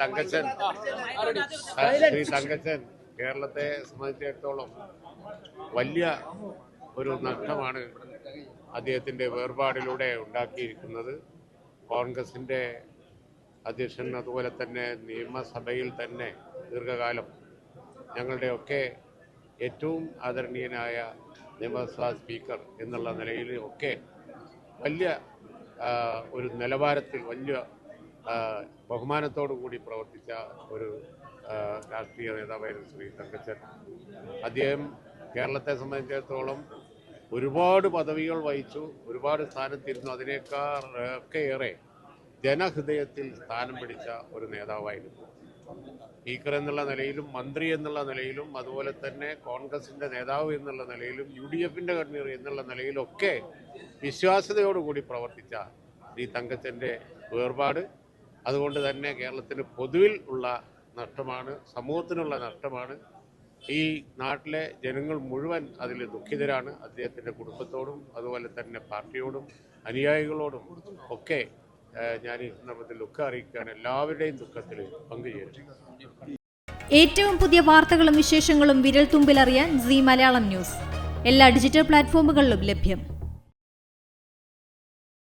തങ്കച്ചൻ കേരളത്തെ സംബന്ധിച്ചിടത്തോളം വലിയ ഒരു നഷ്ടമാണ് അദ്ദേഹത്തിൻ്റെ വേർപാടിലൂടെ ഉണ്ടാക്കിയിരിക്കുന്നത്. കോൺഗ്രസിൻ്റെ അധ്യക്ഷൻ, അതുപോലെ തന്നെ നിയമസഭയിൽ തന്നെ ദീർഘകാലം ഞങ്ങളുടെയൊക്കെ ഏറ്റവും ആദരണീയനായ നിയമസഭാ സ്പീക്കർ എന്നുള്ള നിലയിൽ ഒക്കെ വലിയ ഒരു നിലവാരത്തിൽ വലിയ ബഹുമാനത്തോടു കൂടി പ്രവർത്തിച്ച ഒരു രാഷ്ട്രീയ നേതാവായിരുന്നു ശ്രീ തങ്കച്ചൻ. അദ്ദേഹം കേരളത്തെ സംബന്ധിച്ചിടത്തോളം ഒരുപാട് പദവികൾ വഹിച്ചു, ഒരുപാട് സ്ഥാനത്തിരുന്നു. അതിനേക്കാൾ ഒക്കെ ഏറെ ജനഹൃദയത്തിൽ സ്ഥാനം പിടിച്ച ഒരു നേതാവായിരുന്നു. സ്പീക്കർ എന്നുള്ള നിലയിലും മന്ത്രി എന്നുള്ള നിലയിലും അതുപോലെ തന്നെ കോൺഗ്രസിൻ്റെ നേതാവ് എന്നുള്ള നിലയിലും UDFൻ്റെ കൺവീനർ എന്നുള്ള നിലയിലൊക്കെ വിശ്വാസ്യതയോടുകൂടി പ്രവർത്തിച്ച ഈ തങ്കച്ചൻ്റെ വേർപാട് അതുകൊണ്ട് തന്നെ കേരളത്തിന് പൊതുവിൽ ഉള്ള നഷ്ടമാണ്, സമൂഹത്തിനുള്ള നഷ്ടമാണ്. ഈ നാട്ടിലെ ജനങ്ങൾ മുഴുവൻ അതിൽ ദുഃഖിതരാണ്. അദ്ദേഹത്തിൻ്റെ കുടുംബത്തോടും അതുപോലെ തന്നെ പാർട്ടിയോടും അനുയായികളോടും ഒക്കെ ഞാൻ ഈ സന്ദർഭത്തിൽ ദുഃഖം അറിയിക്കുകയാണ്. എല്ലാവരുടെയും ദുഃഖത്തിൽ പങ്കുചേരുന്നു. ഏറ്റവും പുതിയ വാർത്തകളും വിശേഷങ്ങളും വിരൽ തുമ്പിലറിയാൻ Zee മലയാളം ന്യൂസ് എല്ലാ ഡിജിറ്റൽ പ്ലാറ്റ്ഫോമുകളിലും ലഭ്യം.